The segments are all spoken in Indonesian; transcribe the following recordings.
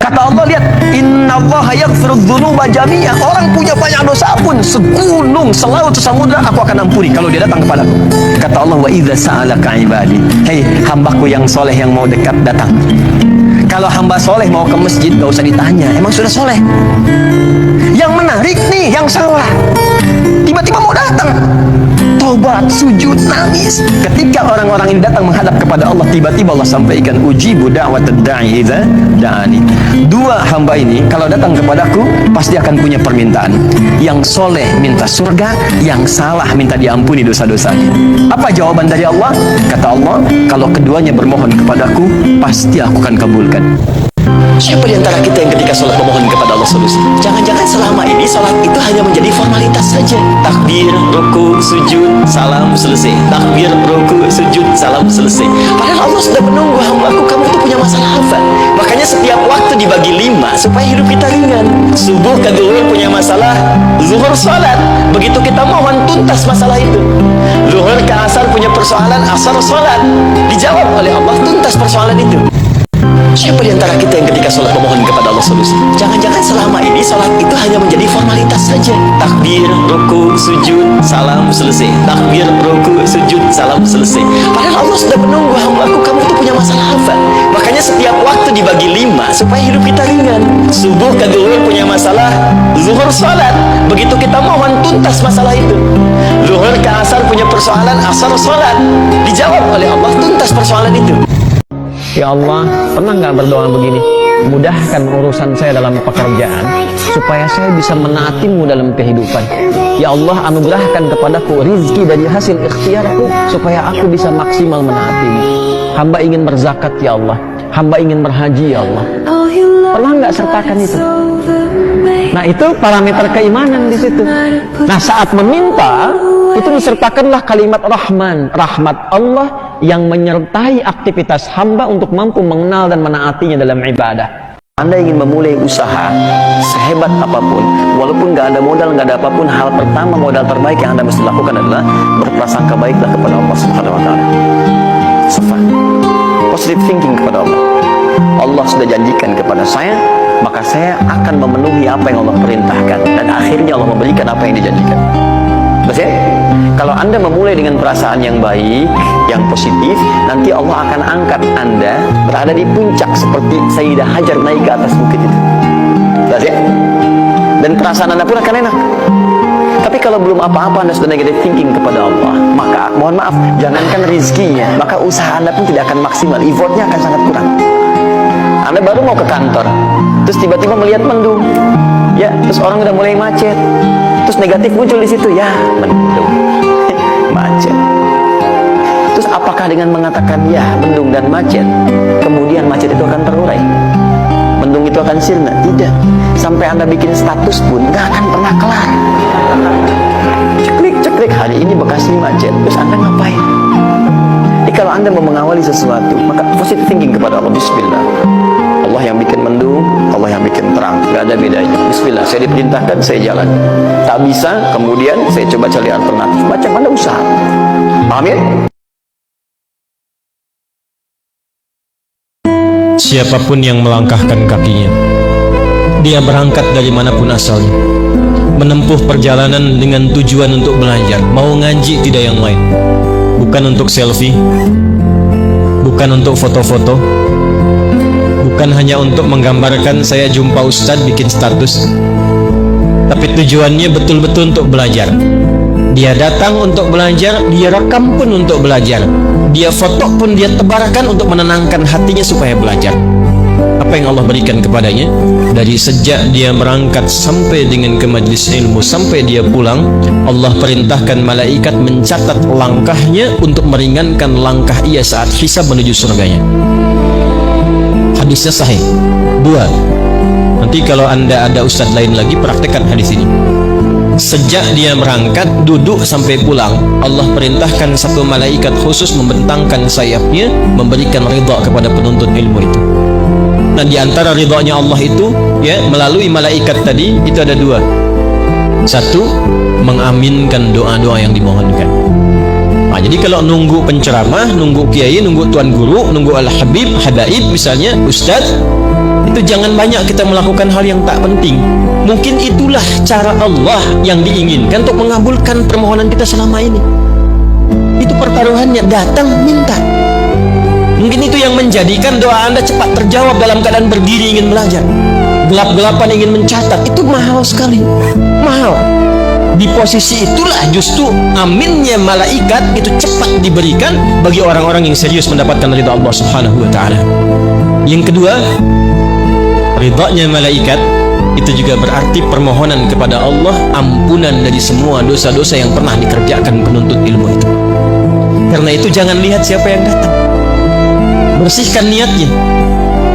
Kata Allah, lihat, innallaha yaghfirudz dzunuba jami'a. Orang punya banyak dosa pun segunung, selaut, sesamudra, aku akan ampuni kalau dia datang kepadaku. Kata Allah, wa idza sa'alaka ibadi, hei hambaku yang soleh yang mau dekat, datang. Kalau hamba soleh mau ke masjid, gak usah ditanya, emang sudah soleh. Yang menarik nih, yang salah, tiba-tiba mau datang, tobat, sujud, nangis. Ketika orang-orang ini datang menghadap kepada Allah, tiba-tiba Allah sampaikan, ujibu da'watad da'i idza da'ani. Dua hamba ini kalau datang kepadaku pasti akan punya permintaan. Yang soleh minta surga, yang salah minta diampuni dosa-dosanya. Apa jawaban dari Allah? Kata Allah, kalau keduanya bermohon kepadaku, pasti aku akan kabulkan. Siapa di antara kita yang ketika sholat memohon kepada Allah solusi? Jangan-jangan selama ini sholat itu hanya menjadi formalitas saja. Takbir, ruku, sujud, salam, selesai. Takbir, ruku, sujud, salam, selesai. Padahal Allah sudah menunggu hambaku, kamu itu punya masalah apa? Makanya setiap waktu dibagi 5 supaya hidup kita ringan. Subuh ke zuhur punya masalah, zuhur sholat. Begitu kita mohon, tuntas masalah itu. Zuhur ke asar punya persoalan, asar sholat. Dijawab oleh Allah, tuntas persoalan itu. Siapa di antara kita yang ketika sholat memohon kepada Allah solusi? Jangan-jangan selama ini sholat itu hanya menjadi formalitas saja. Takbir, ruku, sujud, salam, selesai. Takbir, ruku, sujud, salam, selesai. Padahal Allah sudah menunggu hambaku, kamu itu punya masalah apa? Makanya setiap waktu dibagi 5 supaya hidup kita ringan. Subuh ke zuhur punya masalah, zuhur sholat. Begitu kita mohon, tuntas masalah itu. Zuhur ke asar punya persoalan, asar sholat. Dijawab oleh Allah, tuntas persoalan itu. Ya Allah, pernah nggak berdoa begini? Mudahkan urusan saya dalam pekerjaan, supaya saya bisa menaatimu dalam kehidupan. Ya Allah, anugerahkan kepadaku rizki dari hasil ikhtiarku, supaya aku bisa maksimal menaatimu. Hamba ingin berzakat, ya Allah. Hamba ingin berhaji, ya Allah. Pernah nggak sertakan itu? Nah, itu parameter keimanan di situ. Nah, saat meminta, itu disertakanlah kalimat Rahman, rahmat Allah yang menyertai aktivitas hamba untuk mampu mengenal dan menaatinya dalam ibadah. Anda ingin memulai usaha sehebat apapun, walaupun nggak ada modal, nggak ada apapun, hal pertama, modal terbaik yang Anda mesti lakukan adalah berprasangka baiklah kepada Allah Subhanahu wa Ta'ala. Safa, positive thinking kepada Allah. Allah sudah janjikan kepada saya, maka saya akan memenuhi apa yang Allah perintahkan, dan akhirnya Allah memberikan apa yang dijanjikan. Betul? Kalau Anda memulai dengan perasaan yang baik, yang positif, nanti Allah akan angkat Anda berada di puncak seperti Sayyidah Hajar naik ke atas bukit itu. Betul? Dan perasaan Anda pun akan enak. Tapi kalau belum apa-apa Anda sudah negative thinking kepada Allah, maka mohon maaf, jangankan rizkinya, maka usaha Anda pun tidak akan maksimal, effortnya akan sangat kurang. Anda baru mau ke kantor, terus tiba-tiba melihat mendung, ya, terus orang udah mulai macet, terus negatif muncul di situ, ya, mendung, macet. Terus apakah dengan mengatakan ya mendung dan macet, kemudian macet itu akan terurai, mendung itu akan sirna? Tidak. Sampai Anda bikin status pun nggak akan pernah kelar. Ceklik hari ini Bekasi macet, terus Anda ngapain? Jadi kalau Anda mau mengawali sesuatu, maka positive thinking kepada Allah. Bismillah. Allah yang bikin mendung, Allah yang bikin terang, gak ada bedanya. Bismillah, saya diperintahkan, saya jalan. Tak bisa, kemudian saya coba cari alternatif. Macam mana usaha? Paham ya? Siapapun yang melangkahkan kakinya, dia berangkat dari manapun asalnya, menempuh perjalanan dengan tujuan untuk belajar, mau ngaji tidak yang lain, bukan untuk selfie, bukan untuk foto-foto, bukan hanya untuk menggambarkan saya jumpa ustadz bikin status, tapi tujuannya betul-betul untuk belajar. Dia datang untuk belajar, dia rekam pun untuk belajar, dia foto pun dia tebarkan untuk menenangkan hatinya supaya belajar. Apa yang Allah berikan kepadanya dari sejak dia berangkat sampai dengan ke majlis ilmu, sampai dia pulang, Allah perintahkan malaikat mencatat langkahnya untuk meringankan langkah ia saat hisab menuju surganya. Hadisnya sahih. 2. Nanti kalau Anda ada ustadz lain lagi, praktekkan hadis ini. Sejak dia berangkat, duduk sampai pulang, Allah perintahkan satu malaikat khusus membentangkan sayapnya, memberikan ridha kepada penuntut ilmu itu. Dan di antara ridhanya Allah itu, ya, melalui malaikat tadi, itu ada 2. 1, mengaminkan doa-doa yang dimohonkan. Nah, jadi kalau nunggu penceramah, nunggu kiai, nunggu tuan guru, nunggu al-habib, habaib misalnya, ustadz, itu jangan banyak kita melakukan hal yang tak penting. Mungkin itulah cara Allah yang diinginkan untuk mengabulkan permohonan kita selama ini. Itu pertaruhannya, datang minta. Mungkin itu yang menjadikan doa Anda cepat terjawab dalam keadaan berdiri ingin belajar, gelap-gelapan ingin mencatat. Itu mahal sekali, mahal. Di posisi itulah justru aminnya malaikat itu cepat diberikan bagi orang-orang yang serius mendapatkan ridha Allah Subhanahu wa taala. Yang kedua, ridhanya malaikat itu juga berarti permohonan kepada Allah ampunan dari semua dosa-dosa yang pernah dikerjakan penuntut ilmu itu. Karena itu jangan lihat siapa yang datang, bersihkan niatnya.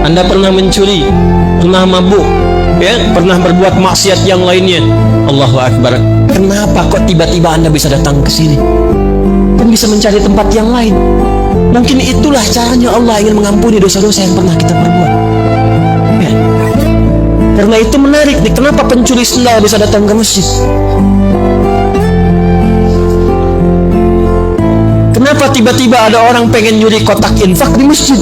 Anda pernah mencuri, pernah mabuk, ya, pernah berbuat maksiat yang lainnya. Allahu Akbar. Kenapa kok tiba-tiba Anda bisa datang ke sini? Kan bisa mencari tempat yang lain. Mungkin itulah caranya Allah ingin mengampuni dosa-dosa yang pernah kita perbuat. Ya. Karena itu menarik nih, kenapa pencuri sendal bisa datang ke masjid? Kenapa tiba-tiba ada orang pengen nyuri kotak infak di masjid?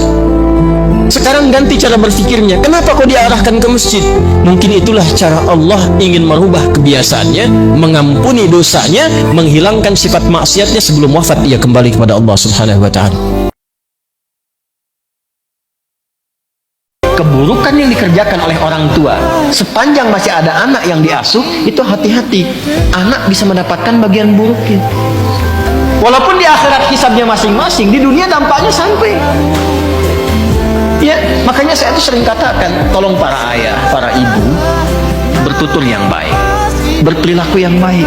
Sekarang ganti cara berpikirnya. Kenapa kok diarahkan ke masjid? Mungkin itulah cara Allah ingin merubah kebiasaannya, mengampuni dosanya, menghilangkan sifat maksiatnya sebelum wafat ia kembali kepada Allah Subhanahu wa taala. Keburukan yang dikerjakan oleh orang tua sepanjang masih ada anak yang diasuh, itu hati-hati, anak bisa mendapatkan bagian buruknya. Walaupun di akhirat hisabnya masing-masing, di dunia dampaknya sampai. Ya, makanya saya tuh sering katakan, tolong para ayah, para ibu bertutur yang baik, berperilaku yang baik.